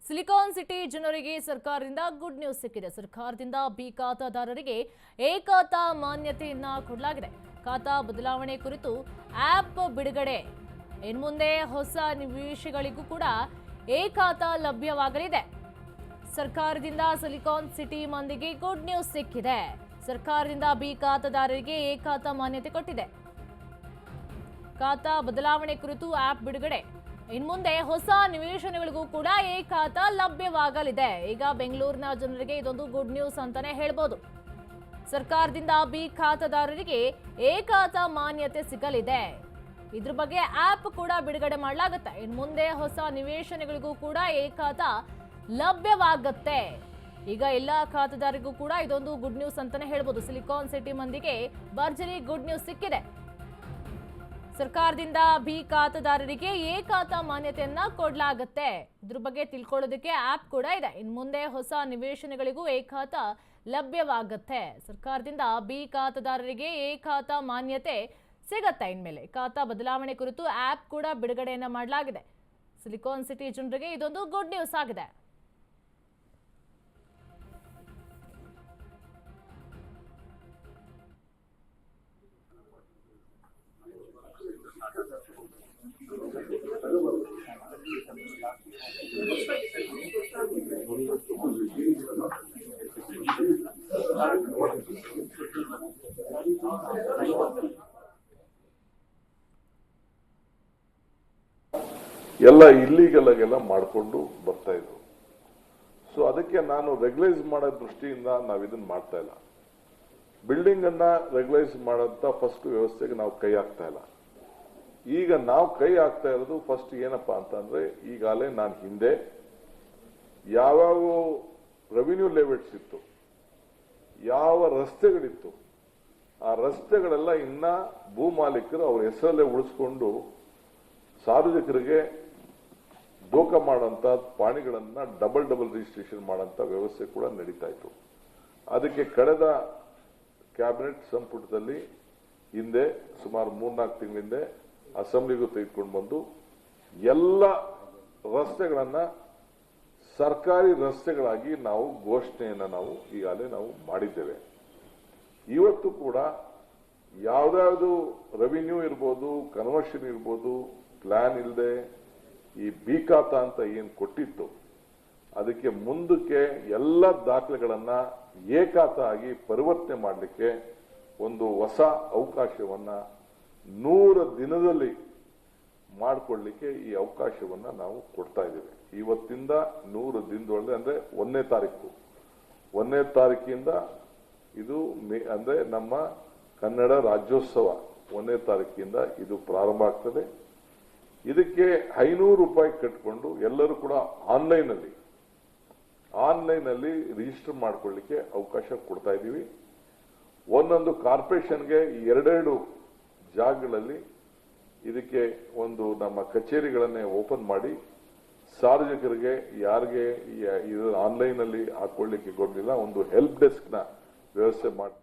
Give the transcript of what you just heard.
Silicon city ಜನರಿಗೆ ಸರ್ಕಾರದಿಂದ good news ಸಿಕ್ಕಿದೆ. ಸರ್ಕಾರದಿಂದ ಬಿ ಖಾತಾದಾರರಿಗೆ ಎ ಖಾತಾ ಮಾನ್ಯತೆಯನ್ನ ಕೊಡಲಾಗಿದೆ. ಖಾತಾ ಬದಲಾವಣೆ ಕುರಿತು ಆಪ್ ಬಿಡುಗಡೆ. ಇನ್ಮುಂದೆ ಹೊಸ ನಿವೇಶಗಳಿಗೂ ಕೂಡ ಎ ಖಾತಾ ಲಭ್ಯವಾಗಲಿದೆ. ಸರ್ಕಾರದಿಂದ ಸಿಲಿಕಾನ್ ಸಿಟಿ ಮಂದಿಗೆ ಗುಡ್ ನ್ಯೂಸ್ ಸಿಕ್ಕಿದೆ. ಸರ್ಕಾರದಿಂದ ಬಿ ಖಾತಾದಾರರಿಗೆ ಎ ಖಾತಾ ಮಾನ್ಯತೆ ಕೊಟ್ಟಿದೆ. ಖಾತಾ ಬದಲಾವಣೆ ಕುರಿತು ಆಪ್ ಬಿಡುಗಡೆ. ಇನ್ಮುಂದೆ ಹೊಸ ನಿವೇಶನಗಳಿಗೂ ಕೂಡ ಎ ಖಾತಾ ಲಭ್ಯವಾಗಲಿದೆ. ಈಗ ಬೆಂಗಳೂರಿನ ಜನರಿಗೆ ಇದೊಂದು ಗುಡ್ ನ್ಯೂಸ್ ಅಂತಾನೆ ಹೇಳ್ಬೋದು. ಸರ್ಕಾರದಿಂದ ಬಿ ಖಾತಾದಾರರಿಗೆ ಎ ಖಾತಾ ಮಾನ್ಯತೆ ಸಿಗಲಿದೆ. ಇದ್ರ ಬಗ್ಗೆ ಆಪ್ ಕೂಡ ಬಿಡುಗಡೆ ಮಾಡಲಾಗುತ್ತೆ. ಇನ್ಮುಂದೆ ಹೊಸ ನಿವೇಶನಗಳಿಗೂ ಕೂಡ ಎ ಖಾತಾ ಲಭ್ಯವಾಗುತ್ತೆ. ಈಗ ಎಲ್ಲ ಖಾತಾದಾರರಿಗೂ ಕೂಡ ಇದೊಂದು ಗುಡ್ ನ್ಯೂಸ್ ಅಂತಾನೆ ಹೇಳ್ಬೋದು. ಸಿಲಿಕಾನ್ ಸಿಟಿ ಮಂದಿಗೆ ಭರ್ಜರಿ ಗುಡ್ ನ್ಯೂಸ್ ಸಿಕ್ಕಿದೆ. ಸರ್ಕಾರದಿಂದ ಬಿ ಖಾತಾದಾರರಿಗೆ ಎ ಖಾತಾ ಮಾನ್ಯತೆಯನ್ನ ಕೊಡಲಾಗುತ್ತೆ. ಇದ್ರ ಬಗ್ಗೆ ತಿಳ್ಕೊಳ್ಳೋದಕ್ಕೆ ಆಪ್ ಕೂಡ ಇದೆ. ಇನ್ನು ಮುಂದೆ ಹೊಸ ನಿವೇಶನಗಳಿಗೂ ಎ ಖಾತಾ ಲಭ್ಯವಾಗುತ್ತೆ. ಸರ್ಕಾರದಿಂದ ಬಿ ಖಾತಾದಾರರಿಗೆ ಎ ಖಾತಾ ಮಾನ್ಯತೆ ಸಿಗತ್ತೆ. ಇನ್ಮೇಲೆ ಖಾತಾ ಬದಲಾವಣೆ ಕುರಿತು ಆಪ್ ಕೂಡ ಬಿಡುಗಡೆಯನ್ನ ಮಾಡಲಾಗಿದೆ. ಸಿಲಿಕಾನ್ ಸಿಟಿ ಜನರಿಗೆ ಇದೊಂದು ಗುಡ್ ನ್ಯೂಸ್ ಆಗಿದೆ. ಎಲ್ಲ ಇಲ್ಲಿಗಲ್ ಆಗೆಲ್ಲ ಮಾಡಿಕೊಂಡು ಬರ್ತಾ ಇದ್ರು. ಸೊ ಅದಕ್ಕೆ ನಾನು ರೆಗ್ಯುಲೈಸ್ ಮಾಡೋ ದೃಷ್ಟಿಯಿಂದ ನಾವು ಇದನ್ನ ಮಾಡ್ತಾ ಇಲ್ಲ. ಬಿಲ್ಡಿಂಗ್ ಅನ್ನ ರೆಗ್ಯುಲೈಸ್ ಮಾಡೋಂತ ಫಸ್ಟ್ ವ್ಯವಸ್ಥೆಗೆ ನಾವು ಕೈ ಹಾಕ್ತಾ ಇಲ್ಲ. ಈಗ ನಾವು ಕೈ ಹಾಕ್ತಾ ಇರೋದು ಫಸ್ಟ್ ಏನಪ್ಪಾ ಅಂತಂದ್ರೆ, ಈಗಾಗಲೇ ನಾನು ಹಿಂದೆ ಯಾವ್ಯಾವ ರೆವಿನ್ಯೂ ಲೆವೆಟ್ಸ್ ಇತ್ತು, ಯಾವ ರಸ್ತೆಗಳಿತ್ತು, ಆ ರಸ್ತೆಗಳೆಲ್ಲ ಇನ್ನ ಭೂ ಮಾಲೀಕರು ಅವ್ರ ಹೆಸರಲ್ಲೇ ಉಳಿಸ್ಕೊಂಡು ಸಾರ್ವಜನಿಕರಿಗೆ ದೋಖ ಮಾಡೋಂಥ ಪಾಣಿಗಳನ್ನ ಡಬಲ್ ರಿಜಿಸ್ಟ್ರೇಷನ್ ಮಾಡೋಂಥ ವ್ಯವಸ್ಥೆ ಕೂಡ ನಡೀತಾ ಇತ್ತು. ಅದಕ್ಕೆ ಕಳೆದ ಕ್ಯಾಬಿನೆಟ್ ಸಂಪುಟದಲ್ಲಿ ಹಿಂದೆ ಸುಮಾರು 3-4 ತಿಂಗಳ ಹಿಂದೆ ಅಸೆಂಬ್ಲಿಗೂ ತೆಗೆದುಕೊಂಡು ಬಂದು ಎಲ್ಲ ರಸ್ತೆಗಳನ್ನ ಸರ್ಕಾರಿ ರಸ್ತೆಗಳಾಗಿ ನಾವು ಘೋಷಣೆಯನ್ನ ನಾವು ಈಗಾಗಲೇ ನಾವು ಮಾಡಿದ್ದೇವೆ. ಇವತ್ತು ಕೂಡ ಯಾವ್ದಾವುದು ರೆವಿನ್ಯೂ ಇರ್ಬೋದು, ಕನ್ವರ್ಷನ್ ಇರ್ಬೋದು, ಪ್ಲಾನ್ ಇಲ್ಲದೆ ಈ ಬಿ ಖಾತಾ ಅಂತ ಏನ್ ಕೊಟ್ಟಿತ್ತು ಅದಕ್ಕೆ ಮುಂದಕ್ಕೆ ಎಲ್ಲ ದಾಖಲೆಗಳನ್ನ ಎ ಖಾತಾ ಆಗಿ ಪರಿವರ್ತನೆ ಮಾಡಲಿಕ್ಕೆ ಒಂದು ಹೊಸ ಅವಕಾಶವನ್ನ 100 ದಿನದಲ್ಲಿ ಮಾಡಿಕೊಳ್ಳಿಕ್ಕೆ ಈ ಅವಕಾಶವನ್ನ ನಾವು ಕೊಡ್ತಾ ಇದ್ದೇವೆ. ಇವತ್ತಿಂದ 100 ದಿನದೊಳಗೆ ಅಂದ್ರೆ 1ನೇ ತಾರೀಕಿಂದ ಇದು ಅಂದ್ರೆ ನಮ್ಮ ಕನ್ನಡ ರಾಜ್ಯೋತ್ಸವ 1ನೇ ತಾರೀಕಿಂದ ಇದು ಪ್ರಾರಂಭ ಆಗ್ತದೆ. ಇದಕ್ಕೆ 500 ರೂಪಾಯಿ ಕಟ್ಕೊಂಡು ಎಲ್ಲರೂ ಕೂಡ ಆನ್ಲೈನ್ ಅಲ್ಲಿ ರಿಜಿಸ್ಟರ್ ಮಾಡ್ಕೊಳ್ಳಿಕ್ಕೆ ಅವಕಾಶ ಕೊಡ್ತಾ ಇದ್ದೀವಿ. ಒಂದೊಂದು ಕಾರ್ಪೊರೇಷನ್ಗೆ 2 ಜಾಗಗಳಲ್ಲಿ ಇದಕ್ಕೆ ಒಂದು ನಮ್ಮ ಕಚೇರಿಗಳನ್ನೇ ಓಪನ್ ಮಾಡಿ ಸಾರ್ವಜನಿಕರಿಗೆ ಯಾರಿಗೆ ಇದು ಆನ್ಲೈನ್ ಅಲ್ಲಿ ಹಾಕೊಳ್ಳಿಕ್ಕೆ ಗೊತ್ತಿಲ್ಲ ಒಂದು ಹೆಲ್ಪ್ ಡೆಸ್ಕ್ ನ ವ್ಯವಸ್ಥೆ ಮಾಡಿ